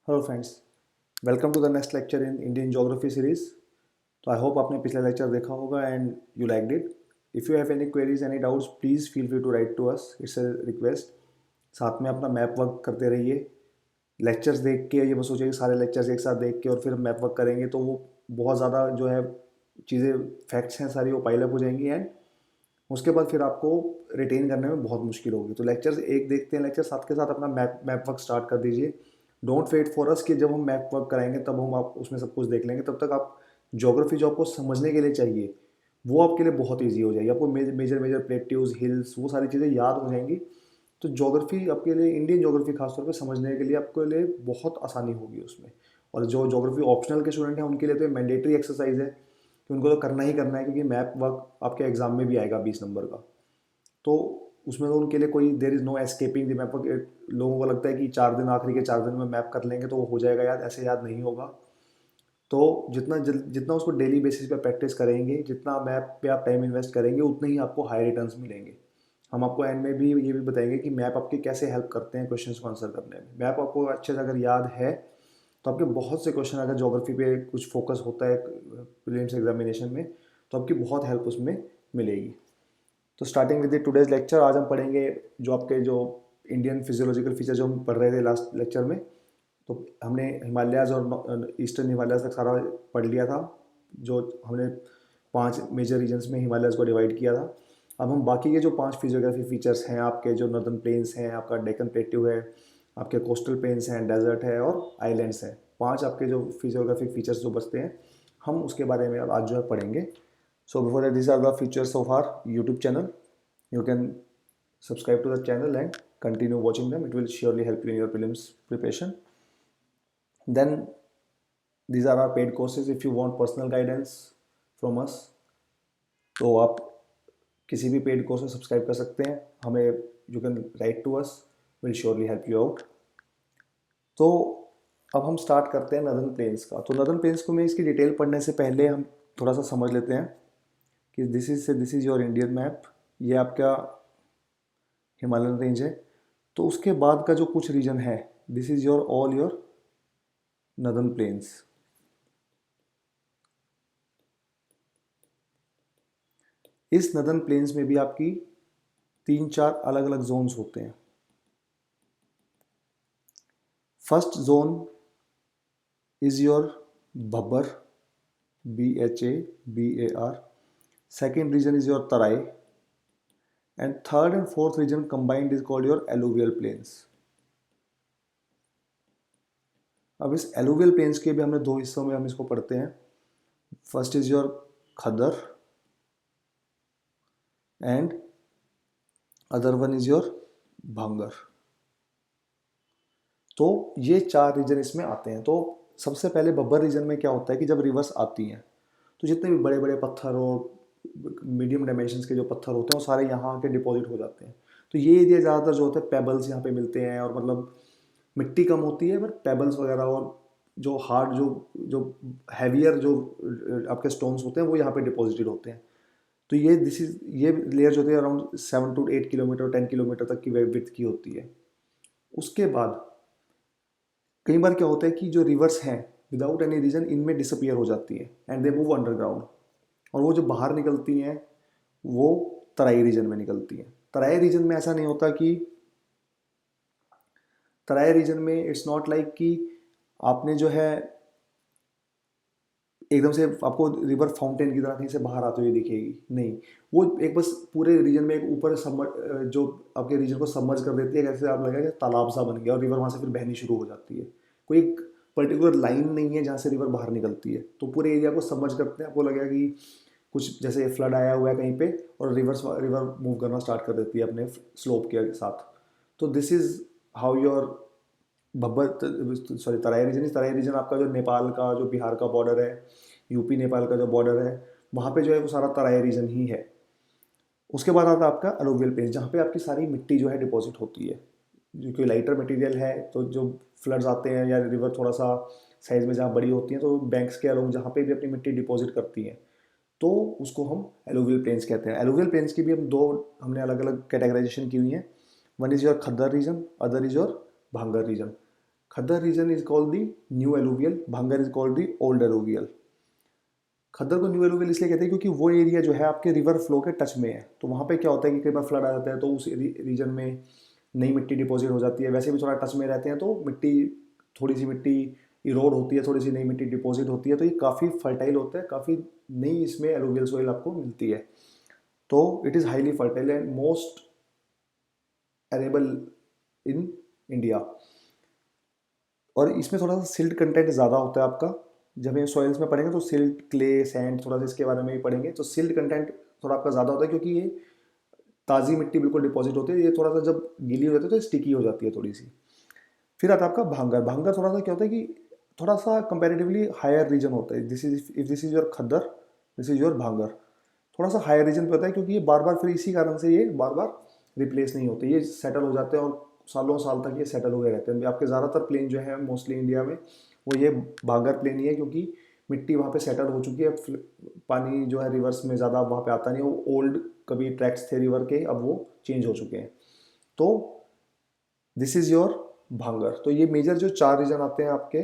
Hello friends, welcome to the next lecture in Indian geography series. तो I hope आपने पिछला lecture देखा होगा and you liked it. If you have any queries any doubts please feel free to write to us, it's a request. साथ में अपना map work करते रहिए। लेक्चर्स देख के ये मत सोचिए कि सारे लेक्चर्स एक साथ देख के और फिर मैप वर्क करेंगे तो वो बहुत ज़्यादा जो है चीज़ें फैक्ट्स हैं सारी वो पाइलअप हो जाएंगी एंड उसके बाद फिर आपको रिटेन करने में बहुत मुश्किल होगी। तो लेक्चर्स एक देखते हैं, लेक्चर साथ के साथ अपना मैप वर्क स्टार्ट कर दीजिए। डोंट वेट फॉर अस कि जब हम मैप वर्क कराएंगे तब हम आप उसमें सब कुछ देख लेंगे। तब तक आप ज्योग्राफी जो आपको समझने के लिए चाहिए वो आपके लिए बहुत ईजी हो जाएगी। आपको मेजर मेजर प्लेट्यूज हिल्स वो सारी चीज़ें याद हो जाएंगी। तो ज्योग्राफी आपके लिए, इंडियन ज्योग्राफी खासतौर पे समझने के लिए आपके लिए बहुत आसानी होगी उसमें। और जो ज्योग्राफी ऑप्शनल के स्टूडेंट हैं उनके लिए तो मैंडेटरी एक्सरसाइज है कि उनको तो करना ही करना है, क्योंकि मैप वर्क आपके एग्जाम में भी आएगा 20 नंबर का। तो उसमें तो उनके लिए कोई there is no escaping the map. लोगों को लगता है कि 4 दिन, आखिरी के 4 दिन में मैप कर लेंगे तो वो हो जाएगा याद, ऐसे याद नहीं होगा। तो जितना उसको डेली बेसिस पे प्रैक्टिस करेंगे, जितना मैप पे आप टाइम इन्वेस्ट करेंगे उतने ही आपको हाई रिटर्न्स मिलेंगे। हम आपको एंड में भी ये भी बताएंगे कि मैप आपके कैसे हेल्प करते हैं क्वेश्चंस को आंसर करने में। मैप आपको अच्छे से अगर याद है तो आपके बहुत से क्वेश्चन, अगर ज्योग्राफी पे कुछ फोकस होता है प्रीलिम्स एग्जामिनेशन में, तो आपकी बहुत हेल्प उसमें मिलेगी। तो starting with the today's lecture, आज हम पढ़ेंगे जो आपके जो इंडियन फिजियोलॉजिकल फीचर जो हम पढ़ रहे थे लास्ट लेक्चर में। तो हमने हिमालयाज़ और ईस्टर्न हिमालयाज़ तक सारा पढ़ लिया था। जो हमने 5 मेजर रीजन्स में हिमालयाज़ को डिवाइड किया था। अब हम बाकी के जो 5 फिजियोग्राफी फीचर्स हैं, आपके जो नॉर्दर्न प्लेन्स हैं, आपका डेक्कन प्लेट्यू है, आपके कोस्टल प्लेन्स हैं, डेजर्ट है और आइलैंड्स हैं, 5 आपके जो फिजियोग्राफिक फीचर्स जो बचते हैं, हम उसके बारे में अब आज जो है पढ़ेंगे। So before that, these are the features of our YouTube channel. You can subscribe to the channel and continue watching them. It will surely help you in your prelims preparation. Then these are our paid courses. If you want personal guidance from us, तो आप किसी भी paid course में subscribe कर सकते हैं हमें। You can write to us, will surely help you out. तो अब हम स्टार्ट करते हैं नदर्न प्लेन्स का। तो नदर्न प्लेन्स को मैं इसकी डिटेल पढ़ने से पहले हम थोड़ा सा समझ लेते हैं कि this is your Indian map. ये आपका हिमालयन रेंज है। तो उसके बाद का जो कुछ रीजन है, this is your all your northern plains. इस नदर्न प्लेन्स में भी आपकी 3-4 अलग अलग जोन्स होते हैं। First zone is your Bhabar, BHABAR। Second region is your Terai and third and fourth region combined is called your alluvial plains. अब इस एलुवियल प्लेन्स के भी हमने 2 हिस्सों में हम इसको पढ़ते हैं। First is your khaddar and other one is your भांगर। तो ये 4 रीजन इसमें आते हैं। तो सबसे पहले बब्बर रीजन में क्या होता है कि जब रिवर्स आती हैं तो जितने भी बड़े बड़े पत्थर और मीडियम डायमेंशंस के जो पत्थर होते हैं वो सारे यहाँ आके डिपॉजिट हो जाते हैं। तो ये एरिया ज़्यादातर जो होता है पेबल्स यहाँ पे मिलते हैं, और मतलब मिट्टी कम होती है पर पेबल्स वगैरह और जो हार्ड जो जो हैवियर जो आपके स्टोन्स होते हैं वो यहाँ पे डिपॉजिटेड होते हैं। तो ये लेयर जो होती है अराउंड 7 to 8 किलोमीटर 10 किलोमीटर तक की विड्थ की होती है। उसके बाद कई बार क्या होता है कि जो रिवर्स हैं विदाउट एनी रीजन इनमें डिसअपियर हो जाती है एंड दे मूव अंडरग्राउंड। और वो जो बाहर निकलती हैं वो तराई रीजन में निकलती हैं। तराई रीजन में ऐसा नहीं होता कि तराई रीजन में इट्स नॉट लाइक कि आपने जो है एकदम से आपको रिवर फाउंटेन की तरह कहीं से बाहर आते हुए दिखेगी, नहीं। वो एक बस पूरे रीजन में एक ऊपर जो आपके रीजन को सबमर्ज कर देती है, जैसे आप लगेगा तालाब सा बन गया और रिवर वहाँ से फिर बहनी शुरू हो जाती है। कोई एक पर्टिकुलर लाइन नहीं है जहाँ से रिवर बाहर निकलती है, तो पूरे एरिया को सबमर्ज करते हैं। आपको लगेगा कि कुछ जैसे फ्लड आया हुआ है कहीं पे और रिवर मूव करना स्टार्ट कर देती है अपने स्लोप के साथ। तो this is how your Terai region. Terai region आपका जो नेपाल का, जो बिहार का बॉर्डर है, यूपी नेपाल का जो बॉर्डर है, वहाँ पे जो है वो सारा तराई रीजन ही है। उसके बाद आता है आपका अलुवियल प्लेन्स, जहाँ पे आपकी सारी मिट्टी जो है डिपॉजिट होती है। जो कि लाइटर मटेरियल है, तो जो फ्लड्स आते हैं या रिवर थोड़ा सा साइज में जहाँ बड़ी होती हैं तो बैंक्स के अलोंग जहाँ पे भी अपनी मिट्टी डिपॉजिट करती हैं, तो उसको हम एलुवियल प्लेन्स कहते हैं। एलुवियल प्लेन्स की भी हम 2 हमने अलग अलग कैटेगराइजेशन की हुई हैं। One is your Khadar region, other is your Bhangar region. Khadar region is called the new alluvial, Bhangar is called the old alluvial. Khadar को न्यू एलुवियल इसलिए कहते हैं क्योंकि वो एरिया जो है आपके रिवर फ्लो के टच में है, तो वहाँ पे क्या होता है कि कई बार फ्लड आ जाता है तो उस रीजन में नई मिट्टी डिपॉजिट हो जाती है, वैसे भी थोड़ा टच में रहते हैं तो मिट्टी, थोड़ी सी मिट्टी इरोड होती है, थोड़ी सी नई मिट्टी डिपॉजिट होती है, तो ये काफ़ी फर्टाइल होता है, काफ़ी नई इसमें एलुवियल सोइल आपको मिलती है। तो it is highly fertile and most arable in India. और इसमें थोड़ा सा सिल्ट कंटेंट ज़्यादा होता है आपका। जब ये सॉइल्स में पढ़ेंगे तो सिल्ट, क्ले, सैंड, थोड़ा सा इसके बारे में भी पढ़ेंगे, तो सिल्ट कंटेंट थोड़ा आपका ज़्यादा होता है क्योंकि ये ताज़ी मिट्टी बिल्कुल डिपॉजिट होती है, ये थोड़ा सा जब गीली हो जाती है तो स्टिकी हो जाती है थोड़ी सी। फिर आता है आपका भांगर। भांगर थोड़ा सा क्या होता है कि थोड़ा सा कंपेरेटिवली हायर रीजन होता है। This is, if this is your khaddar, this is your भांगर। थोड़ा सा हायर रीजन पे होता है क्योंकि ये बार बार, फिर इसी कारण से ये बार बार रिप्लेस नहीं होते, ये सेटल हो जाते हैं और सालों साल तक ये सेटल हुए रहते हैं। आपके ज़्यादातर प्लेन जो है मोस्टली इंडिया में वो ये भांगर प्लेन ही है, क्योंकि मिट्टी वहाँ पे सेटल हो चुकी है, पानी जो है रिवर्स में ज़्यादा वहाँ पे आता नहीं है। वो ओल्ड कभी ट्रैक्स थे रिवर के, अब वो चेंज हो चुके हैं। तो दिस इज़ योर भांगर। तो ये मेजर जो 4 रीजन आते हैं आपके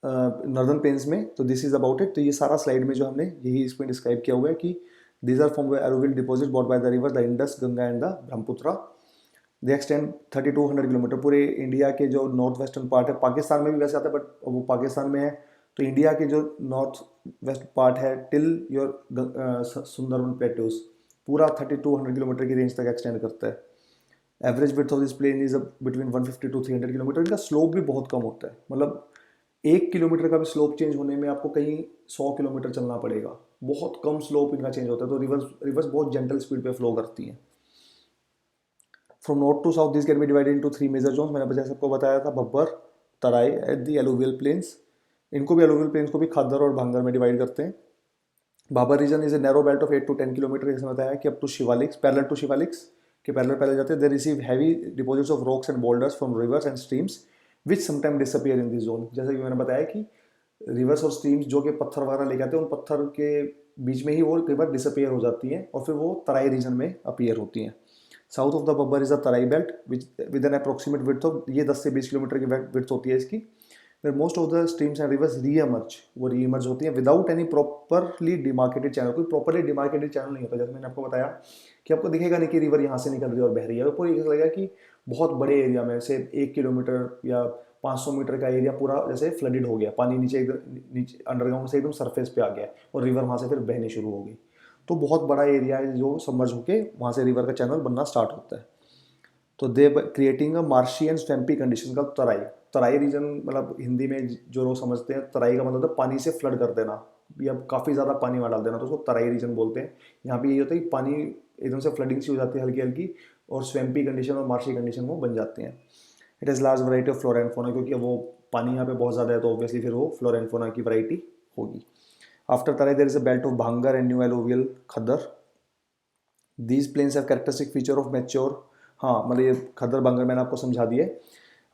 नॉर्दर्न प्लेन्स में, तो दिस इज अबाउट इट। तो ये सारा स्लाइड में जो हमने यही इसमें डिस्क्राइब किया हुआ है कि these are from alluvial deposit bought by the river the Indus, Ganga and the Brahmaputra. They extend 3200 kilometre. पूरे इंडिया के जो नॉर्थ वेस्टर्न पार्ट है, पाकिस्तान में भी वैसे आता है बट वो पाकिस्तान में है, तो इंडिया के जो नॉर्थ वेस्ट पार्ट है टिल योर सुंदरबन प्लेट्यूज, पूरा 3200 किलोमीटर की रेंज तक एक्सटेंड करता है। Average width of this plain is between 150 to 300 kilometre. इनका स्लोप भी बहुत कम होता है, मतलब 1 किलोमीटर का भी स्लोप चेंज होने में आपको कहीं 100 किलोमीटर चलना पड़ेगा। बहुत कम स्लोप इनका चेंज होता है, तो रिवर्स बहुत जेंटल स्पीड पे फ्लो करती हैं। From north to south this can be divided into 3 major zones. मैंने जैसे आपको बताया था, Bhabar, Terai at the alluvial plains. इनको भी, एलुवियल प्लेन्स को भी खद्दर और भांगर में डिवाइड करते हैं। Bhabar region is a narrow belt of 8 to 10 kilometre. जैसे बताया कि up to Shivaliks, parallel to Shivaliks के पैरेलल पहले जाते हैं। They receive heavy deposits of rocks and boulders from rivers and streams which sometime disappear in this zone. जैसे कि मैंने बताया कि रिवर्स और स्ट्रीम्स जो कि पत्थर वगैरह लेके आते हैं, उन पत्थर के बीच में ही वो कई बार डिसअपियर हो जाती हैं और फिर वो तराई रीजन में अपीयर होती हैं। South of the Babbar is the Terai belt with N approximate width of, ये 10 से 20 किलोमीटर की विड्थ होती है इसकी। फिर most of the streams and rivers reemerge, वो रीएमर्ज होती हैं without any properly demarcated channel. कोई प्रॉपरली डिमार्केटेड चैनल नहीं होता। जैसे मैंने आपको बताया कि आपको दिखेगा नहीं कि रिवर यहाँ से निकल रही है और बह रही है, आपको ये लगेगा कि बहुत बड़े एरिया में से 1 किलोमीटर या 500 मीटर का एरिया पूरा जैसे फ्लडेड हो गया, पानी नीचे एकदम, नीचे अंडरग्राउंड से एकदम सरफेस पे आ गया और रिवर वहाँ से फिर बहनी शुरू हो गई। तो बहुत बड़ा एरिया है जो सबमर्ज होके वहाँ से रिवर का चैनल बनना स्टार्ट होता है। तो they creating a marshy and swampy condition का तराई। तराई रीजन मतलब हिंदी में जो लोग समझते हैं, तराई का मतलब पानी से फ्लड कर देना या काफ़ी ज़्यादा पानी वहाँ डाल देना, तो उसको तराई रीजन बोलते हैं। यहाँ पे यही होता है कि पानी एकदम से फ्लडिंग सी हो जाती है हल्की हल्की, और स्वैम्पी कंडीशन और मार्शी कंडीशन वो बन जाते हैं। It is large variety of flora and fauna, क्योंकि वो पानी यहाँ पे बहुत ज़्यादा है तो ऑब्वियसली फिर वो फ्लोरा एंड फौना की वैरायटी होगी। After Terai there is a belt of Bhangar and new alluvial Khadar. These plains have characteristic feature of mature. हाँ, मतलब ये खद्दर भांगर मैंने आपको समझा दिए।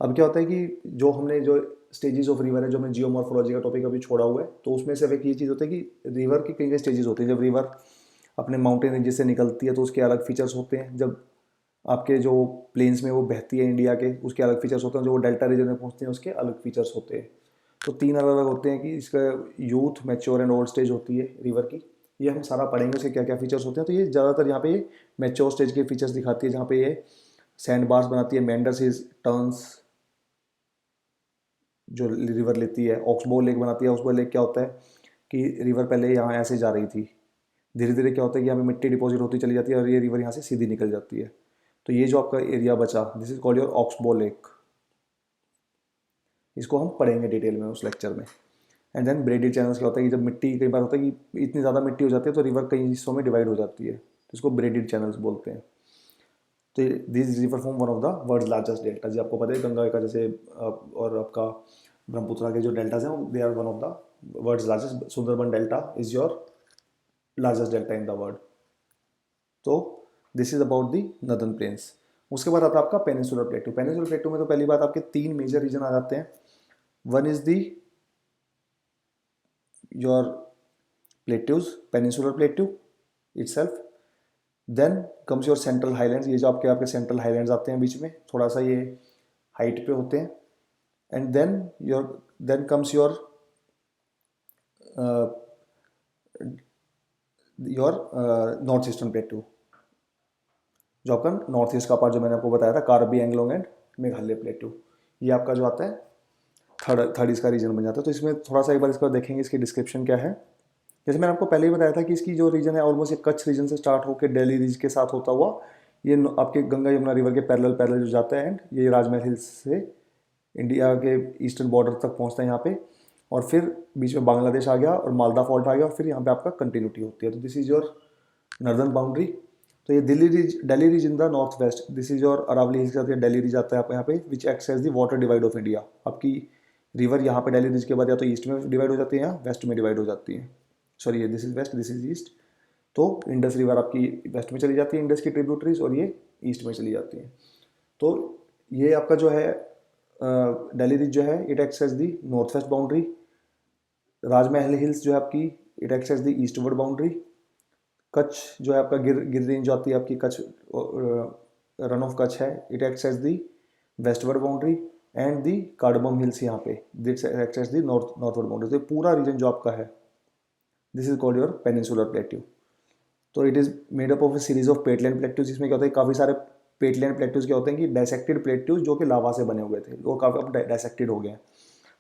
अब क्या होता है कि जो हमने जो स्टेजेस ऑफ रिवर है, जो हमने जियोमॉर्फोलॉजी का टॉपिक अभी छोड़ा हुआ है, तो उसमें से एक ये चीज़ होता है कि रिवर की कई कई स्टेजेस होती है। जब रिवर अपने माउंटेन रेंजेस से निकलती है तो उसके अलग फीचर्स होते हैं। जब आपके जो प्लेन्स में वो बहती है इंडिया के, उसके अलग फीचर्स होते हैं। जो वो डेल्टा रीजन में पहुँचते हैं उसके अलग फीचर्स होते हैं। तो 3 अलग अलग होते हैं कि इसका youth, mature and old stage होती है रिवर की। ये हम सारा पढ़ेंगे उसके क्या क्या फीचर्स होते हैं। तो ये ज़्यादातर यहाँ पे ये मैच्योर स्टेज के फीचर्स दिखाती है, जहाँ पे ये सैंड बार्स बनाती है, मेंडर्स इज टर्न्स जो रिवर लेती है, ऑक्सबो लेक बनाती है। ऑक्सबो लेक क्या होता है कि रिवर पहले यहाँ ऐसे जा रही थी, धीरे धीरे क्या होता है कि यहाँ पे मिट्टी डिपॉजिट होती चली जाती है और ये रिवर यहाँ से सीधी निकल जाती है। तो ये जो आपका एरिया बचा, this is called your oxbow lake. इसको हम पढ़ेंगे डिटेल में उस लेक्चर में। एंड देन ब्रेडेड चैनल्स क्या होता है कि जब मिट्टी, कई बार होता है कि इतनी ज़्यादा मिट्टी हो जाती है तो रिवर कई हिस्सों में डिवाइड हो जाती है, तो इसको ब्रेडेड चैनल्स बोलते हैं। तो this river form one of the world largest delta. जी आपको पता है गंगा का जैसे और आपका ब्रह्मपुत्रा के जो डेल्टाज हैं, they are one of the world's largest. Sundarban delta is your largest delta in the world. तो this is about the northern plains. उसके बाद आता है आपका पेनिनसुलर प्लेटू। पेनिनसुलर प्लेटू में तो पहली बात आपके 3 मेजर रीजन आ जाते हैं। One is the your plateaus, peninsular plateau itself. Then comes your central highlands. ये जो आपके सेंट्रल हाईलैंड्स आते हैं बीच में, थोड़ा सा ये हाइट पे होते हैं, and then comes your north eastern plateau, जो आपका नॉर्थ ईस्ट का पार्ट जो मैंने आपको बताया था, कार्बी एंग्लोंग एंड मेघालय प्लेट्यू, ये आपका जो आता है थर्ड इसका रीजन बन जाता है। तो इसमें थोड़ा सा एक बार इसका देखेंगे, इसकी डिस्क्रिप्शन क्या है। जैसे मैंने आपको पहले ही बताया था कि इसकी जो रीजन है ऑलमोस्ट ये कच्छ रीजन से स्टार्ट होकर दिल्ली रीज के साथ होता हुआ ये आपके गंगा यमुना रिवर के पैरेलल पैरेलल जो जाता है, एंड ये राजमहल हिल्स से इंडिया के ईस्टर्न बॉर्डर तक पहुंचता है यहाँ पे, और फिर बीच में बांग्लादेश आ गया और मालदा फॉल्ट आ गया, और फिर यहाँ पे आपका कंटिन्यूटी होती है। तो this is your northern boundary. तो ये Delhi ridge in the north west, this is your Aravalli hills का दिल्ली रीज आता है आप यहाँ पे, which acts as the water divide of India. आपकी रिवर यहाँ पे दिल्ली रीज के बाद या तो ईस्ट में डिवाइड हो जाती है या वेस्ट में डिवाइड हो जाती है। Sorry, this is west, this is east. तो इंडस रिवर आपकी वेस्ट में चली जाती है, इंडस की ट्रिब्यूटरीज, और ये ईस्ट में चली जाती है। तो ये आपका जो है दिल्ली रीज जो है it acts as the north west boundary. Rajmahal hills जो है आपकी it acts as the eastward boundary. Kutch जो है आपका गिर रेंज जो आती है आपकी कच्छ रन ऑफ कच्छ है, it acts as the westward boundary, and the cardamom hills यहाँ पे this acts as the northward boundary. तो पूरा रीजन जो आपका है this is called your peninsular plateau. तो it is made up of a series of patland plateaus, जिसमें क्या होता है काफ़ी सारे पेटलैंड प्लेट्यूज क्या होते हैं कि डायसेक्टेड प्लेट्यूज जो कि लावा से बने हुए थे, वो काफ़ी अब डायसेक्टेड हो गए हैं।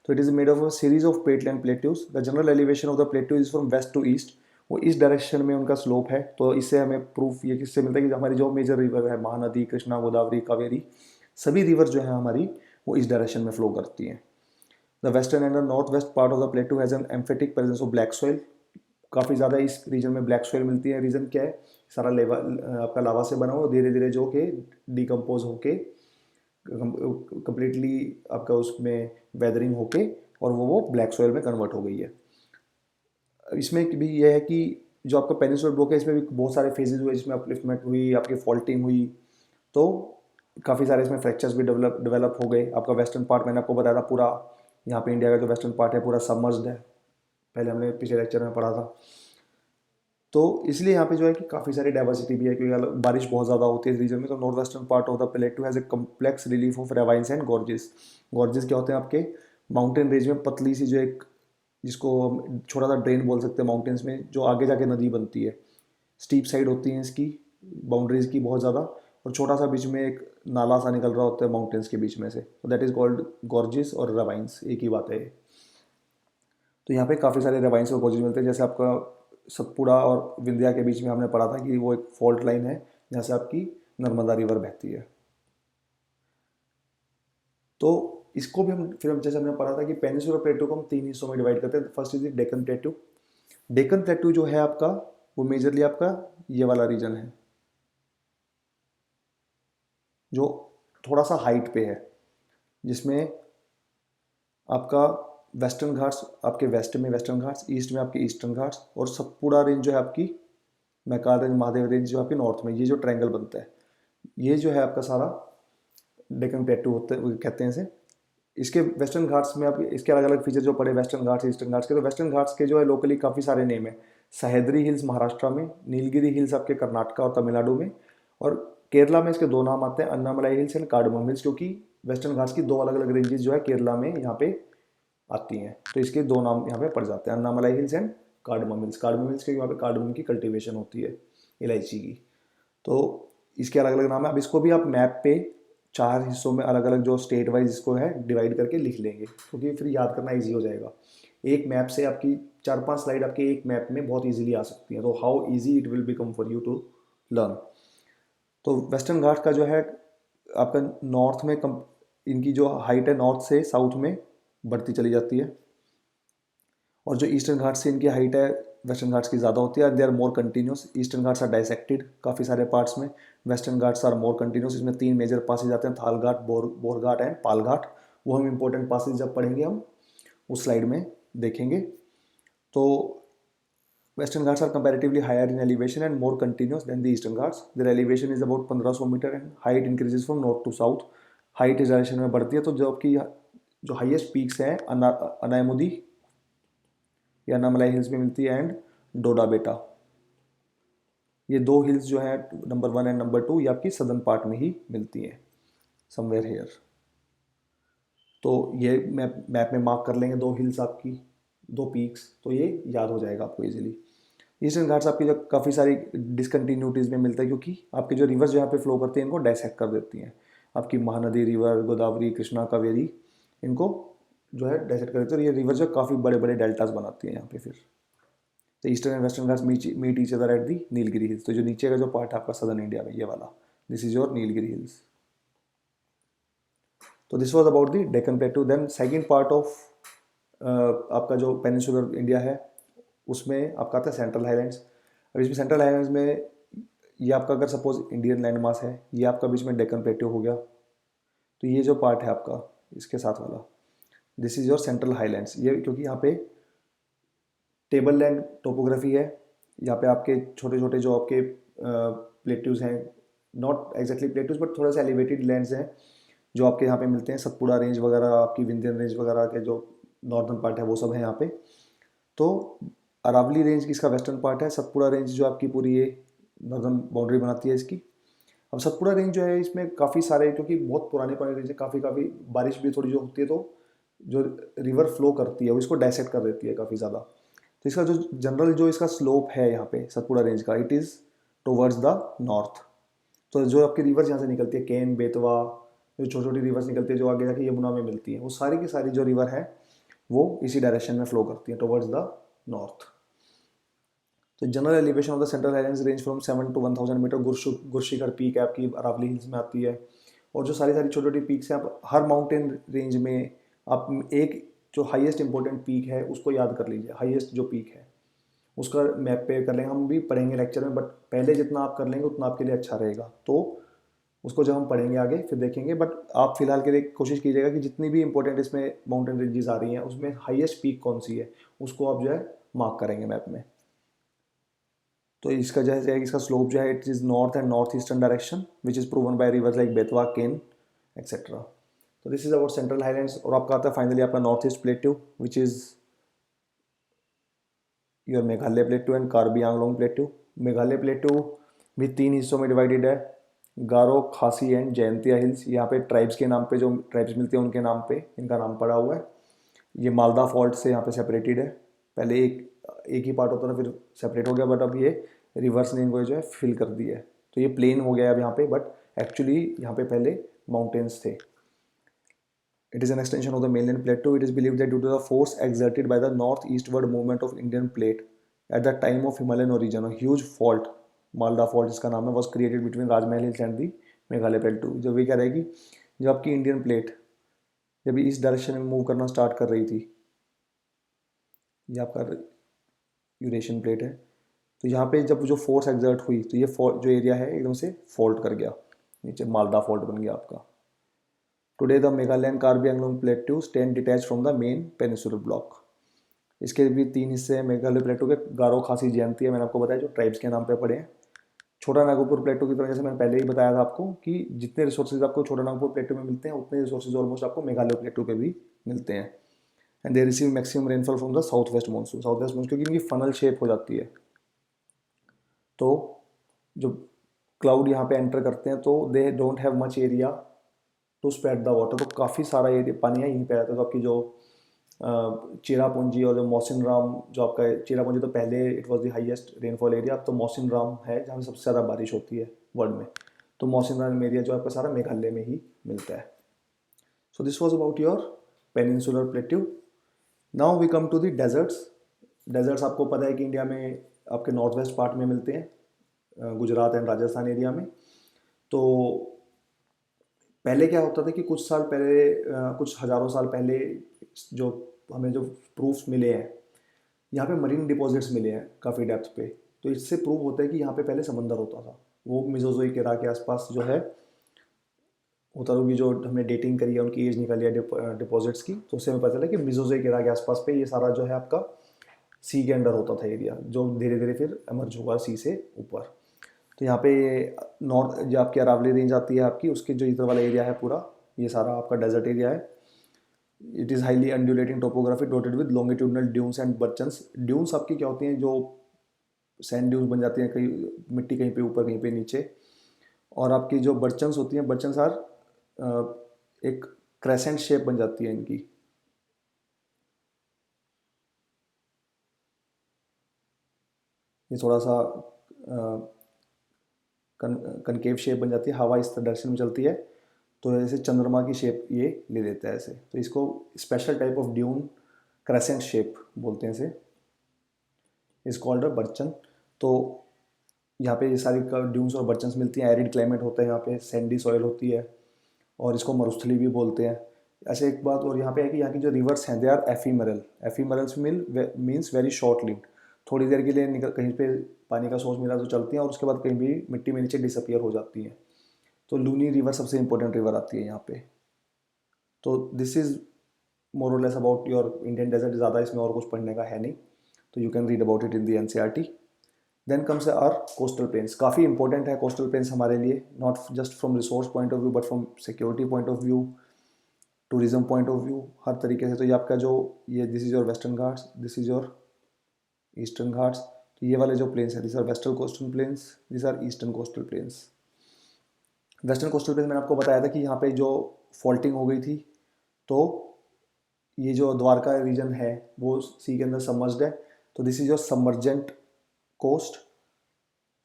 तो it is made of a series of patland plateaus. The general elevation of the plateau is from west to east, वो इस डायरेक्शन में उनका स्लोप है। तो इससे हमें प्रूफ ये किससे मिलता है कि हमारी जो मेजर रिवर है महानदी, कृष्णा, गोदावरी, कावेरी, सभी रिवर जो है हमारी वो इस डायरेक्शन में फ्लो करती हैं। The western and the north west part of the plateau has an emphatic presence of black soil. काफ़ी ज़्यादा इस रीजन में ब्लैक सॉइल मिलती है। रीज़न क्या है, सारा आपका लावा से बना हुआ, धीरे धीरे जो कि डिकम्पोज होके कंप्लीटली आपका उसमें वेदरिंग होके और वो ब्लैक सॉइल में कन्वर्ट हो गई है। इसमें भी यह है कि जो आपका पेनिनसुलर ब्लॉक है इसमें भी बहुत सारे फेजेस हुए, जिसमें अपलिफ्टमेंट हुई, आपकी फॉल्टिंग हुई, तो काफ़ी सारे इसमें फ्रैक्चर्स भी डेवलप हो गए। आपका वेस्टर्न पार्ट मैंने आपको बताया था पूरा, यहाँ पे इंडिया का जो वेस्टर्न पार्ट है पूरा सबमर्ज्ड है, पहले हमने पिछले लेक्चर में पढ़ा था। तो इसलिए यहाँ पे जो है कि काफ़ी सारी डाइवर्सिटी भी है, क्योंकि बारिश बहुत ज़्यादा होती है इस रीजन में। तो north western part of the plateau has a complex relief of ravines and gorges. Gorges क्या होते हैं आपके माउंटेन रेंज में पतली सी जो एक, जिसको हम छोटा सा ड्रेन बोल सकते हैं माउंटेन्स में, जो आगे जाके नदी बनती है। स्टीप साइड होती है इसकी बाउंड्रीज की बहुत ज़्यादा, और छोटा सा बीच में एक नाला सा निकल रहा होता है माउंटेन्स के बीच में से, तो दैट इज़ कॉल्ड गॉर्जेस और रेवाइंस, एक ही बात है। तो यहाँ पे काफ़ी सारे रेवाइंस और गॉर्जेस मिलते हैं। जैसे आपका सतपुड़ा और विंध्या के बीच में हमने पढ़ा था कि वो एक फॉल्ट लाइन है जहाँ से आपकी नर्मदा रिवर बहती है। तो इसको भी हम जैसे हमने पढ़ा था कि पेनिनसुलर प्लेट्यू को हम 3 हिस्सों में डिवाइड करते हैं। First is Deccan plateau. Deccan plateau जो है आपका वो मेजरली आपका ये वाला रीजन है जो थोड़ा सा हाइट पे है, जिसमें आपका वेस्टर्न घाट्स, आपके वेस्ट में वेस्टर्न घाट्स, ईस्ट में आपके ईस्टर्न घाट्स, और सतपुड़ा रेंज जो है आपकी मैकाल रेंज, महादेव रेंज जो आपकी नॉर्थ में, ये जो ट्रायंगल बनता है ये जो है आपका सारा डेक्कन प्लेट्यू होते कहते हैं इसे। इसके वेस्टर्न घाट्स में आप इसके अलग अलग फीचर जो पड़े वेस्टर्न घाट्स ईस्टर्न घाट्स के, तो वेस्टर्न घाट्स के जो है लोकली काफ़ी सारे नेम है। सह्याद्री हिल्स महाराष्ट्र में, नीलगिरी हिल्स आपके कर्नाटका और तमिलनाडु में, और केरला में इसके 2 नाम आते हैं, Annamalai hills and cardamom hills, क्योंकि वेस्टर्न घाट्स की 2 अलग अलग रेंजेस जो है केरला में यहाँ पे आती हैं, तो इसके 2 नाम यहाँ पे पड़ जाते हैं, Annamalai hills and cardamom hills. Cardamom hills के यहाँ पे कार्डमम की कल्टीवेशन होती है, इलायची की। तो इसके अलग अलग नाम है। अब इसको भी आप मैप पे 4 हिस्सों में अलग अलग जो स्टेट वाइज इसको है डिवाइड करके लिख लेंगे, क्योंकि फिर याद करना ईजी हो जाएगा। एक मैप से आपकी 4-5 स्लाइड आपके एक मैप में बहुत ईजिली आ सकती है, तो how easy it will become for you to learn. तो वेस्टर्न घाट का जो है आपका नॉर्थ में इनकी जो हाइट है नॉर्थ से साउथ में बढ़ती चली जाती है, और जो ईस्टर्न घाट से इनकी हाइट है वेस्टर्न घाट्स की ज़्यादा होती है। They are more continuous. Eastern Ghats are dissected काफ़ी सारे पार्ट्स में, western Ghats are more continuous. इसमें 3 मेजर पासेज आते हैं, थाल घाट, बोर घाट एंड पाल घाट। वो हम इंपॉर्टेंट पासेज जब पढ़ेंगे हम उस स्लाइड में देखेंगे। तो western Ghats are comparatively higher in elevation and more continuous than the eastern Ghats. Their elevation is about 1500 metre and height increases from north to south. Height इस डायरेक्शन में बढ़ती है। तो जो आपकी जो हाईएस्ट पीक्स हैं अनायमुदी या अन्नामलाई हिल्स में मिलती है, एंड डोडा बेटा, ये 2 हिल्स जो है नंबर 1 एंड नंबर 2 ये आपकी सदर्न पार्ट में ही मिलती हैं, समवेयर हेयर। तो ये मैप में मार्क कर लेंगे 2 हिल्स आपकी, 2 पीक्स, तो ये याद हो जाएगा आपको इजीली। ईस्टर्न घाट्स आपकी जो काफ़ी सारी डिसकंटिन्यूटीज़ में मिलता है, क्योंकि आपके जो रिवर्स जहाँ पे फ्लो करती हैं इनको डायसेक्ट कर देती हैं। आपकी महानदी रिवर, गोदावरी, कृष्णा, कावेरी, इनको जो है डायसेक्ट कर देते हैं, और ये रिवर जो काफ़ी बड़े बड़े डेल्टाज बनाती हैं यहाँ पे। फिर तो eastern and western Ghats meet each other at the Nilgiri hills. तो जो नीचे का जो पार्ट है आपका सदर्न इंडिया में, ये वाला, this is your Nilgiri hills. तो this was about the Deccan plateau. Then second part of आपका जो पेनिनसुलर इंडिया है, उसमें आपका आता है सेंट्रल हाईलैंड्स। अब इसमें सेंट्रल हाईलैंड्स में ये आपका अगर सपोज इंडियन लैंड मास है, ये आपका बीच में डेक्कन प्लेटू हो गया, तो ये जो पार्ट है आपका इसके साथ वाला, this is your central highlands. ये क्योंकि यहाँ पे टेबल लैंड टोपोग्राफी है, यहाँ पे आपके छोटे छोटे जो आपके प्लेट्यूज हैं, नॉट एग्जैक्टली प्लेट्यूज बट थोड़ा सा एलिवेटेड लैंड्स हैं जो आपके यहाँ पे मिलते हैं। सतपुड़ा रेंज वगैरह, आपकी विंध्यन रेंज वगैरह के जो नॉर्दर्न पार्ट है वो सब है यहाँ पे। तो अरावली रेंज की इसका वेस्टर्न पार्ट है, सतपुड़ा रेंज जो आपकी पूरी ये नॉर्दर्न बाउंड्री बनाती है इसकी। अब सतपुड़ा रेंज जो है इसमें काफ़ी सारे, क्योंकि बहुत पुरानी पुरानी रेंज है, काफ़ी बारिश भी थोड़ी जो होती है तो जो रिवर फ्लो करती है वो इसको डायसेक्ट कर देती है काफ़ी ज़्यादा। तो इसका जो जनरल जो इसका स्लोप है यहाँ पे सतपुड़ा रेंज का, it is towards the north. तो जो आपकी रिवर्स यहाँ से निकलती है, केन, बेतवा, जो छोटी छोटी रिवर्स निकलती है जो आगे जाके यमुना में मिलती है, वो सारी की सारी जो रिवर है वो इसी डायरेक्शन में फ्लो करती है टुवर्ड्स द नॉर्थ। तो general elevation of the central highlands range from 7 to 1000 meter. Gurushikhar peak है आपकी अरावली हिल्स में आती है। और जो सारी सारी छोटी छोटी पीक्स हैं, आप हर माउंटेन रेंज में आप एक जो हाईएस्ट इंपॉर्टेंट पीक है उसको याद कर लीजिए। हाईएस्ट जो पीक है उसका मैप पे कर लेंगे, हम भी पढ़ेंगे लेक्चर में, बट पहले जितना आप कर लेंगे उतना आपके लिए अच्छा रहेगा। तो उसको जब हम पढ़ेंगे आगे फिर देखेंगे, बट आप फिलहाल के लिए कोशिश कीजिएगा कि जितनी भी इंपॉर्टेंट इसमें माउंटेन रेंजेस आ रही हैं उसमें हाईएस्ट पीक कौन सी है उसको आप जो है मार्क करेंगे मैप में। तो इसका जो है इसका स्लोप जो है it is north and north eastern direction which is proven by rivers like Betwa, Ken etcetera. तो this is about central highlands. और आपका आता है फाइनली आपका north east plateau which is your Meghalaya plateau and Karbi Anglong plateau. Meghalaya plateau भी 3 हिस्सों में डिवाइडेड है, गारो, खासी एंड जयंतिया हिल्स। यहाँ पे ट्राइब्स के नाम पे, जो ट्राइब्स मिलती हैं उनके नाम पे इनका नाम पड़ा हुआ है। ये मालदा फॉल्ट से यहाँ पे सेपरेटेड है। पहले एक ही पार्ट होता था फिर सेपरेट हो गया, बट अब ये रिवर्स ने इनको जो है फिल कर दिया है। तो ये प्लेन हो गया अब यहाँ पे, बट एक्चुअली यहाँ पे पहले माउंटेन्स थे। It is an extension of the mainland plateau. It is believed that due to the force exerted by the northeastward movement of Indian plate at the time of Himalayan origin, a huge fault, Malda fault इसका नाम है, was created between Rajmahal hills and the Meghalaya प्लेटू। जब ये कह रहा है कि जब आपकी इंडियन प्लेट जब इस डायरेक्शन में मूव करना स्टार्ट कर रही थी, ये आपका यूरेशियन प्लेट है, तो यहाँ पे जब जो फोर्स एग्जर्ट हुई तो ये जो एरिया है एकदम से फॉल्ट कर गया, नीचे मालदा फॉल्ट बन गया आपका। Today the Meghalaya and Karbi Anglong plateau stand detach from the main peninsular block. इसके भी 3 हिस्से हैं मेघालय प्लेटू के, गारो, खासी, जयंतिया, मैंने आपको बताया जो ट्राइब्स के नाम पे पड़े हैं। छोटा नागपुर प्लेटू की तरह, जैसे मैंने पहले ही बताया था आपको कि जितने रिसोर्सेज आपको छोटा नागपुर प्लेटू में मिलते हैं उतने रिसोर्सेज ऑलमोस्ट आपको मेघालय प्लेटू पे भी मिलते हैं। And they receive maximum rainfall from the south west monsoon. South west monsoon क्योंकि इनकी फनल शेप हो जाती है, तो जो क्लाउड यहाँ पे एंटर करते हैं तो they don't have much area to spread the water. तो काफ़ी सारा एरिया पानी है यहीं पे आता है। तो आपकी जो चेरापूंजी और जो मौसिन राम, जो आपका चेरापूंजी तो पहले it was the highest rainfall area, अब तो मौसिन राम है जहाँ सबसे ज़्यादा बारिश होती है वर्ल्ड में। तो मौसिन राम एरिया जो आपका सारा मेघालय में ही मिलता है। So this was about your peninsular plateau. Now we come to the deserts. Deserts आपको पता है कि इंडिया में आपके नॉर्थ वेस्ट पार्ट में मिलते हैं, गुजरात एंड राजस्थान एरिया में। तो पहले क्या होता था कि कुछ साल पहले, कुछ हज़ारों साल पहले जो हमें जो प्रूफ्स मिले हैं, यहाँ पे मरीन डिपॉजिट्स मिले हैं काफ़ी डेप्थ पे। तो इससे प्रूव होता है कि यहाँ पे पहले समंदर होता था। वो मिजोजोइक एरा के आसपास जो है होता होगी, जो हमने डेटिंग करी है उनकी एज निकाली है डिपॉजिट्स की, तो उससे हमें पता चला कि मिजोजोइक एरा के आसपास पे ये सारा जो है आपका सी के अंडर होता था एरिया, जो धीरे धीरे फिर एमर्ज हुआ सी से ऊपर। तो यहाँ पे नॉर्थ जो आपकी अरावली रेंज आती है आपकी, उसके जो इधर वाला एरिया है पूरा, ये सारा आपका डेजर्ट एरिया है। It is highly undulating topography dotted with longitudinal dunes and barchans. Dunes आपकी क्या होती हैं, जो सैंड ड्यून्स बन जाती हैं, कहीं मिट्टी कहीं पे ऊपर कहीं पे नीचे। और आपकी जो बर्चन्स होती हैं, बर्चन्स आर एक क्रेसेंट शेप बन जाती है इनकी। ये थोड़ा सा कनकेव शेप बन जाती है, हवा इस डायरेक्शन में चलती है तो जैसे चंद्रमा की शेप ये ले लेता है ऐसे। तो इसको special type of dune crescent shape बोलते हैं इसे, इस कॉल्ड अ बर्चन। तो यहाँ पे ये सारी ड्यून्स और बर्चन्स मिलती हैं। एरिड क्लाइमेट होता है यहाँ पे, सैंडी सॉइल होती है और इसको मरुस्थली भी बोलते हैं। ऐसे एक बात और यहाँ पे है कि यहाँ की जो रिवर्स हैं they are ephemeral. Ephemerals means very short lived, थोड़ी देर के लिए निकल कहीं पे पानी का सोर्स मिला तो चलती हैं और उसके बाद कहीं भी मिट्टी में नीचे डिसअपियर हो जाती हैं। तो लूनी रिवर सबसे इंपॉर्टेंट रिवर आती है यहाँ पे। तो this is more or less about your Indian desert. ज़्यादा इसमें और कुछ पढ़ने का है नहीं, तो you can read about it in the NCERT. Then comes our coastal plains. काफ़ी इंपॉर्टेंट है कोस्टल प्लेन्स हमारे लिए, not just from resource point of view but from security point of view, tourism point of view, हर तरीके से। तो ये आपका जो ये this is your western Ghats, this is your eastern Ghats. तो ये वाले जो प्लेन्स हैं this are western coastal plains, this are eastern coastal plains. Western coastal plains मैंने आपको बताया था कि यहाँ पे जो फॉल्टिंग हो गई थी, तो ये जो द्वारका रीजन है वो सी के अंदर सबमर्ज्ड है। तो this is your submergent coast.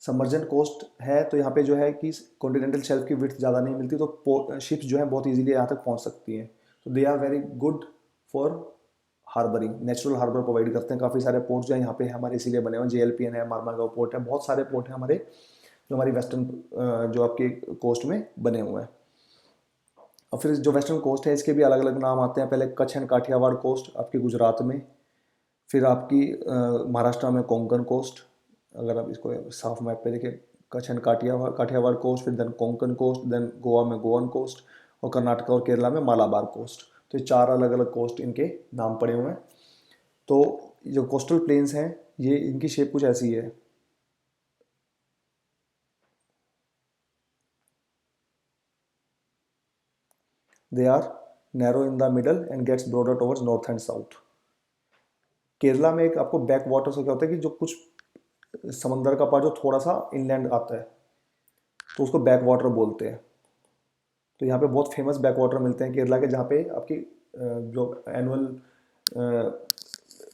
Submergent coast है तो यहाँ पे जो है कि कॉन्टिनेंटल शेल्फ की विड्थ ज़्यादा नहीं मिलती, तो शिप्स जो है बहुत इजीली यहाँ तक पहुँच सकती हैं। तो they are very good for harbouring, natural harbour provide करते हैं। काफ़ी सारे पोर्ट्स जो है यहाँ पे हमारे इसीलिए बने हुए हैं। JLPN है, मारमागांव पोर्ट है, बहुत सारे पोर्ट हैं हमारे जो हमारी वेस्टर्न जो आपके कोस्ट में बने हुए हैं। और फिर जो वेस्टर्न कोस्ट है इसके भी अलग अलग नाम आते हैं। पहले कच्छ एंड काठियावाड़ कोस्ट आपकी गुजरात में, फिर आपकी महाराष्ट्र में कोंकण कोस्ट। अगर आप इसको साफ मैप पे देखें, कच्छ एंड काठियावाड़ कोस्ट, फिर then Konkan coast, then Goa में गोवन कोस्ट, और कर्नाटक और केरला में मालाबार कोस्ट। तो ये 4 अलग अलग कोस्ट इनके नाम पड़े हुए हैं। तो जो कोस्टल प्लेन्स हैं ये इनकी शेप कुछ ऐसी है। They are narrow in the middle and gets broader towards north and south. Kerala में एक आपको बैक वाटर से क्या होता है कि जो कुछ समंदर का पार्ट जो थोड़ा सा इनलैंड आता है तो उसको बैक वाटर बोलते हैं। तो यहाँ पे बहुत फेमस बैक वाटर मिलते हैं केरला के, जहाँ पे आपकी जो एनुअल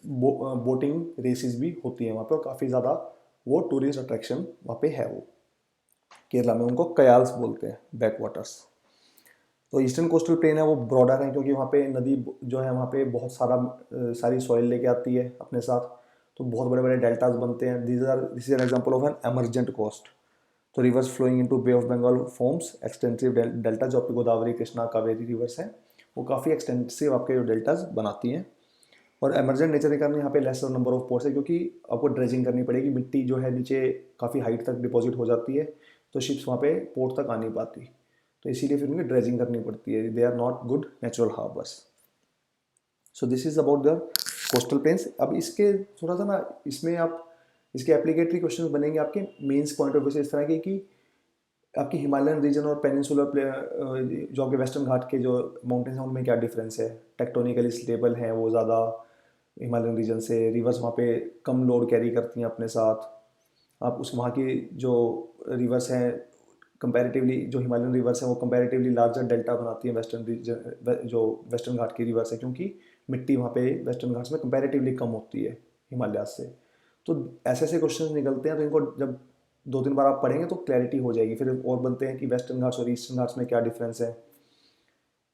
बोटिंग रेसेस भी होती हैं वहाँ पे, और काफ़ी ज़्यादा वो टूरिस्ट अट्रैक्शन वहाँ पे है। वो केरला में उनको कयाल्स बोलते हैं, बैक वाटर्स। तो ईस्टर्न कोस्टल प्लेन है वो ब्रॉडर है क्योंकि वहाँ पे नदी जो है वहाँ पे बहुत सारी सॉइल लेके आती है अपने साथ, तो बहुत बड़े बड़े डेल्टाज बनते हैं। This is an example of an emergent coast. तो rivers flowing into Bay of Bengal forms extensive delta. जो आपकी गोदावरी, कृष्णा, कावेरी रिवर्स हैं वो काफ़ी एक्सटेंसिव आपके जो डेल्टाज बनाती हैं। और एमरजेंट नेचर के कारण यहाँ पे लेसर नंबर ऑफ पोर्ट्स है क्योंकि आपको ड्रेजिंग करनी पड़ेगी। मिट्टी जो है नीचे काफ़ी हाइट तक डिपॉजिट हो जाती है, तो शिप्स वहाँ पे पोर्ट तक आ नहीं पाती, तो इसीलिए फिर उनकी ड्रेजिंग करनी पड़ती है। They are not good natural harbours. So this is about the coastal plains. अब इसके थोड़ा सा ना इसमें आप इसके एप्लीकेटरी क्वेश्चन बनेंगे आपके मेंस पॉइंट ऑफ व्यू से इस तरह के कि आपकी हिमालयन रीजन और पेनिनसुलर जो आपके वेस्टर्न घाट के जो माउंटेन्स हैं उनमें क्या डिफरेंस है। टेक्टोनिकली स्टेबल हैं वो ज़्यादा हिमालयन रीजन से, रिवर्स वहाँ पे कम लोड कैरी करती हैं अपने साथ। आप उस वहाँ की जो रिवर्स हैं कंपैरेटिवली, जो हिमालयन रिवर्स हैं वो कंपैरेटिवली लार्जर डेल्टा बनाती हैं वेस्टर्न रीजन जो वेस्टर्न घाट की रिवर्स है, क्योंकि मिट्टी वहाँ पे वेस्टर्न घाट्स में कंपैरेटिवली कम होती है हिमालय से। तो ऐसे ऐसे क्वेश्चन निकलते हैं, तो इनको जब 2-3 बार आप पढ़ेंगे तो क्लैरिटी हो जाएगी। फिर और बनते हैं कि वेस्टर्न घाट्स और ईस्टर्न घाट्स में क्या डिफरेंस है,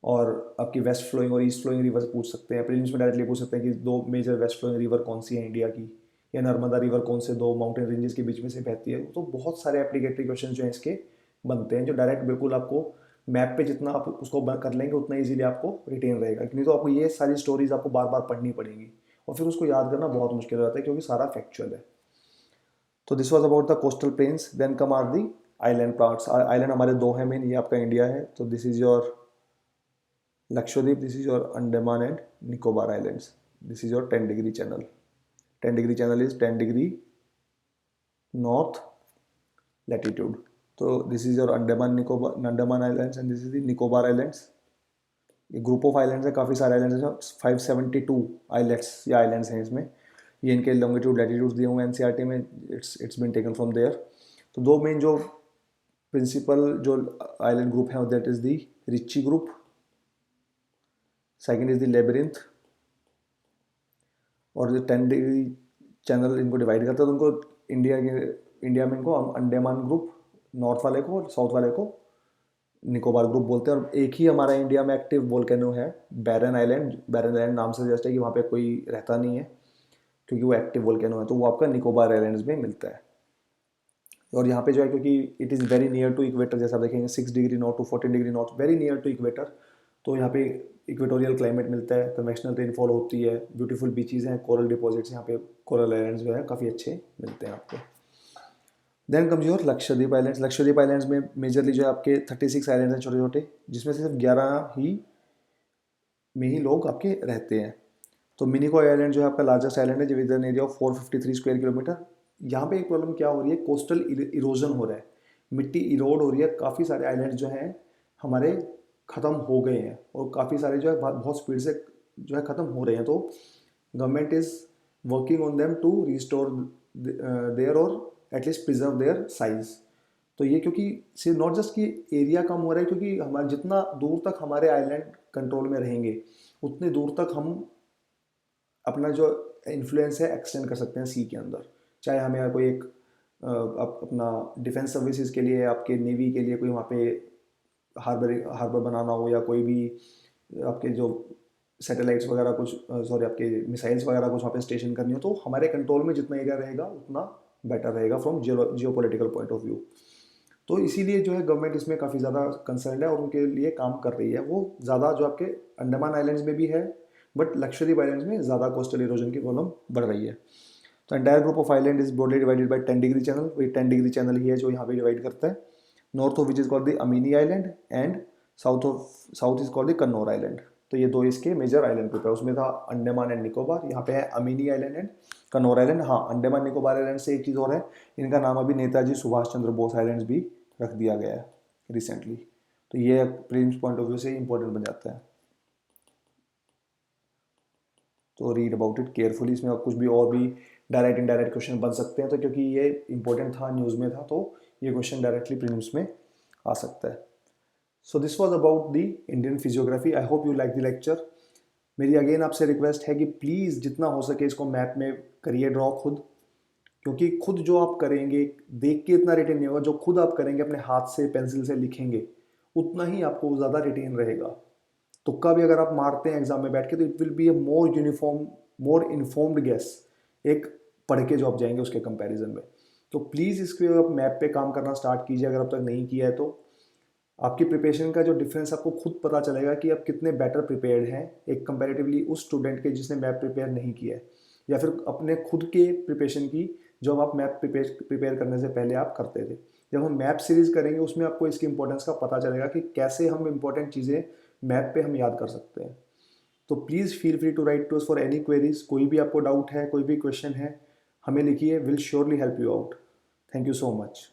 और आपकी वेस्ट फ्लोइंग और ईस्ट फ्लोइंग रिवर पूछ सकते हैं। प्रीलिम्स में डायरेक्टली पूछ सकते हैं कि 2 मेजर वेस्ट फ्लोइंग रिवर कौन सी है इंडिया की, या नर्मदा रिवर कौन से 2 माउंटेन रेंजेस के बीच में से बहती है। तो बहुत सारे एप्लीकेटरी क्वेश्चन जो हैं इसके बनते हैं, जो डायरेक्ट बिल्कुल आपको मैप पे जितना आप उसको कर लेंगे उतना इजीली आपको रिटेन रहेगा। नहीं तो आपको ये सारी स्टोरीज आपको बार बार पढ़नी पड़ेंगी और फिर उसको याद करना बहुत मुश्किल हो जाता है क्योंकि सारा फैक्चुअल है। तो this was about the coastal plains. Then come our the island parts. Island हमारे 2 हैं मेन, ये आपका इंडिया है। तो this is your Lakshadweep, this is your Andaman and Nicobar Islands. This is your 10-degree channel. 10-degree channel is 10 degree north latitude. So this is your Andaman Islands and this is the Nicobar Islands. ये group of islands है, काफ़ी सारे islands हैं। 572 islands या islands हैं इसमें। ये इनके लॉन्गिट्यूड लैटिट्यूड्स दिए हुए हैं एनसीईआरटी में। It's been taken from there. तो 2 मेन जो प्रिंसिपल जो आइलैंड ग्रुप हैं that is the Ritchie group second is the labyrinth. और जो 10 डिग्री चैनल इनको डिवाइड करता है, तो उनको इंडिया में इनको अंडमान ग्रुप नॉर्थ वाले को और साउथ वाले को निकोबार ग्रुप बोलते हैं। और एक ही हमारा इंडिया में एक्टिव वोल्केनो है बैरन आइलैंड। बैरन आइलैंड नाम से सजेस्ट है कि वहाँ पे कोई रहता नहीं है क्योंकि वो एक्टिव वोल्केनो है, तो वो आपका निकोबार आइलैंड्स में मिलता है। और यहाँ पे जो है क्योंकि it is very near to equator, जैसा आप देखेंगे 6 degree north to 14 degree north, very near to equator, तो यहाँ पे इक्वेटोरियल क्लाइमेट मिलता है, कन्वेक्शनल रेनफॉल होती है, ब्यूटीफुल बीचेज हैं, कोरल डिपॉजिट्स यहाँ पे, कोरल आइलैंड्स जो है काफ़ी अच्छे मिलते हैं आपको। Then comes your Lakshadweep islands. Lakshadweep islands में मेजरली जो है आपके 36 आइलैंड्स हैं छोटे छोटे, जिसमें से सिर्फ 11 ही में ही लोग आपके रहते हैं। तो मिनिकॉय आइलैंड जो है आपका लार्जेस्ट आइलैंड है, with an area of 453 square kilometre. यहाँ पे एक प्रॉब्लम क्या हो रही है, कोस्टल इरोजन हो रहा है, मिट्टी इरोड हो रही है, काफ़ी सारे आइलैंड्स जो हैं हमारे ख़त्म हो गए हैं और काफ़ी सारे जो है बहुत स्पीड से जो है ख़त्म हो रहे हैं। तो government is working on them to restore their और एटलीस्ट प्रिजर्व देयर साइज। तो ये क्योंकि सिर्फ नॉट जस्ट कि एरिया कम हो रहा है, क्योंकि हमारे जितना दूर तक हमारे आइलैंड कंट्रोल में रहेंगे उतने दूर तक हम अपना जो इन्फ्लुएंस है एक्सटेंड कर सकते हैं सी के अंदर। चाहे हमें कोई एक अपना डिफेंस सर्विसेज के लिए, आपके नेवी के लिए कोई वहाँ पे हार्बर बनाना हो, या कोई भी आपके जो सैटेलाइट्स वगैरह कुछ सॉरी आपके मिसाइल्स वगैरह कुछ वहाँ पे स्टेशन करनी हो, तो हमारे कंट्रोल में जितना एरिया रहेगा उतना बेटर रहेगा from geopolitical point of view. तो इसीलिए जो है गवर्नमेंट इसमें काफ़ी ज़्यादा कंसर्न है और उनके लिए काम कर रही है। वो ज़्यादा जो आपके अंडमान आइलैंड्स में भी है, बट लक्षद्वीप आइलैंड्स में ज़्यादा कोस्टल इरोजन की प्रॉब्लम बढ़ रही है। तो entire group of island is broadly divided by 10 degree channel. वही 10 डिग्री चैनल ही है जो यहाँ पे डिवाइड करता है। North of which is called the Amini island and south is called the Cannanore island. तो ये दो इसके मेजर आइलैंड ग्रुप है। उसमें था अंडमान एंड निकोबार, यहाँ पे है अमीनी आइलैंड एंड कन्नौर आइलैंड। हाँ, अंडमान निकोबार आइलैंड से एक चीज़ और है, इनका नाम अभी नेताजी सुभाष चंद्र बोस आइलैंड्स भी रख दिया गया है रिसेंटली। तो ये प्रीलिम्स पॉइंट ऑफ व्यू से इंपॉर्टेंट बन जाता है, तो रीड अबाउट इट केयरफुली। इसमें आप कुछ भी और भी डायरेक्ट इनडायरेक्ट क्वेश्चन बन सकते हैं, तो क्योंकि ये इंपॉर्टेंट था, न्यूज़ में था, तो ये क्वेश्चन डायरेक्टली प्रीलिम्स में आ सकता है। So this was about the Indian physiography. I hope you like the lecture. मेरी अगेन आपसे रिक्वेस्ट है कि प्लीज़ जितना हो सके इसको मैप में करिए ड्रॉ खुद, क्योंकि खुद जो आप करेंगे देख के इतना रिटेन नहीं होगा, जो खुद आप करेंगे अपने हाथ से पेंसिल से लिखेंगे उतना ही आपको ज़्यादा रिटेन रहेगा। तुक्का भी अगर आप मारते हैं एग्जाम में बैठ के, तो it will be a more uniform, more informed guess एक पढ़ के जो आप जाएंगे उसके कंपैरिजन में। तो प्लीज़ इसके आप मैप पे काम करना स्टार्ट कीजिए अगर अब तक नहीं किया है तो। आपकी प्रिपरेशन का जो डिफरेंस आपको खुद पता चलेगा कि आप कितने बेटर प्रिपेयर्ड हैं एक कंपैरेटिवली उस स्टूडेंट के जिसने मैप प्रिपेयर नहीं किया है, या फिर अपने खुद के प्रिपरेशन की जो आप मैप प्रिपेयर करने से पहले आप करते थे। जब हम मैप सीरीज करेंगे उसमें आपको इसकी इंपॉर्टेंस का पता चलेगा कि कैसे हम इंपॉर्टेंट चीज़ें मैप पे हम याद कर सकते हैं। तो please feel free to write to us for any queries. कोई भी आपको डाउट है, कोई भी क्वेश्चन है, हमें लिखिए, will surely help you out. Thank you so much.